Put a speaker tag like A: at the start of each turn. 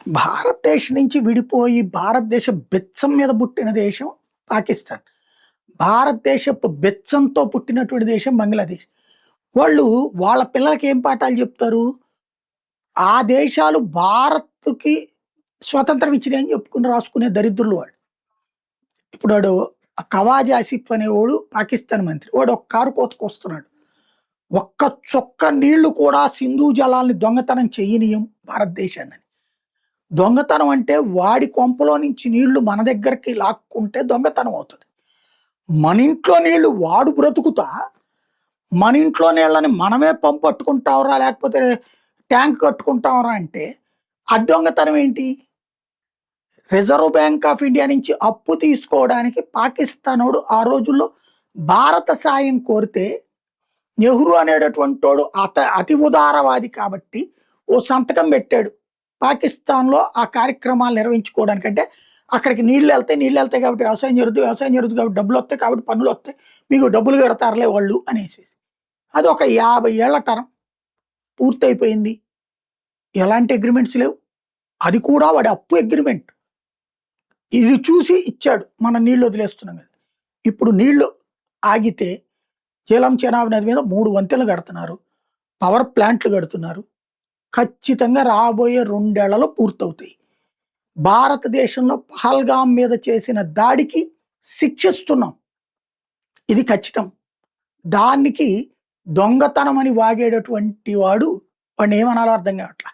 A: భారతదేశం నుంచి విడిపోయి భారతదేశ బెచ్చం మీద పుట్టిన దేశం పాకిస్తాన్. భారతదేశపు బెచ్చంతో పుట్టినటువంటి దేశం బంగ్లాదేశ్. వాళ్ళు వాళ్ళ పిల్లలకి ఏం పాఠాలు చెప్తారు? ఆ దేశాలు భారత్‌కి స్వతంత్రం ఇచ్చినాయని చెప్పుకొని రాసుకునే దరిద్రులు వాళ్ళు. ఇప్పుడు వాడు ఖవాజా ఆసిఫ్ అనేవాడు పాకిస్తాన్ మంత్రి. వాడు ఒక కారు కోతకొస్తున్నాడు. ఒక్క చుక్క నీళ్లు కూడా సింధు జలాల్ని దొంగతనం చెయ్యనీయం భారతదేశాన్ని. దొంగతనం అంటే వాడి కొంపలో నుంచి నీళ్లు మన దగ్గరికి లాక్కుంటే దొంగతనం అవుతుంది. మన ఇంట్లో నీళ్లు వాడు బ్రతుకుతా, మన ఇంట్లో నీళ్ళని మనమే పంపు పట్టుకుంటాంరా, లేకపోతే ట్యాంక్ కట్టుకుంటాంరా అంటే అది దొంగతనం ఏంటి? రిజర్వ్ బ్యాంక్ ఆఫ్ ఇండియా నుంచి అప్పు తీసుకోవడానికి పాకిస్తానోడు ఆ రోజుల్లో భారత సాయం కోరితే నెహ్రూ అనేటటువంటి వాడు అతి ఉదారవాది కాబట్టి ఓ సంతకం పెట్టాడు. పాకిస్తాన్లో ఆ కార్యక్రమాలు నిర్వహించుకోవడానికి, అంటే అక్కడికి నీళ్ళు వెళ్తాయి కాబట్టి వ్యవసాయం జరుగుతుంది కాబట్టి డబ్బులు వస్తాయి కాబట్టి పన్నులు వస్తాయి, మీకు డబ్బులు కడతారులే వాళ్ళు అనేసేసి. అది ఒక 50 ఏళ్ల టర్మ్ పూర్తయిపోయింది. ఎలాంటి అగ్రిమెంట్స్ లేవు. అది కూడా వాడి అప్పు అగ్రిమెంట్. ఇది చూసి ఇచ్చాడు, మనం నీళ్లు వదిలేస్తున్నాం కదా. ఇప్పుడు నీళ్లు ఆగితే జేలం చెనాబ్ నది మీద 3 వంతెనలు కడుతున్నారు, పవర్ ప్లాంట్లు కడుతున్నారు. ఖచ్చితంగా రాబోయే 2 ఏళ్లలో పూర్తవుతాయి. భారతదేశంలో పహల్గాం మీద చేసిన దాడికి శిక్షిస్తున్నాం, ఇది ఖచ్చితం. దానికి దొంగతనం అని వాగేటటువంటి వాడిని ఏమనాలో అర్థం కావట్లా.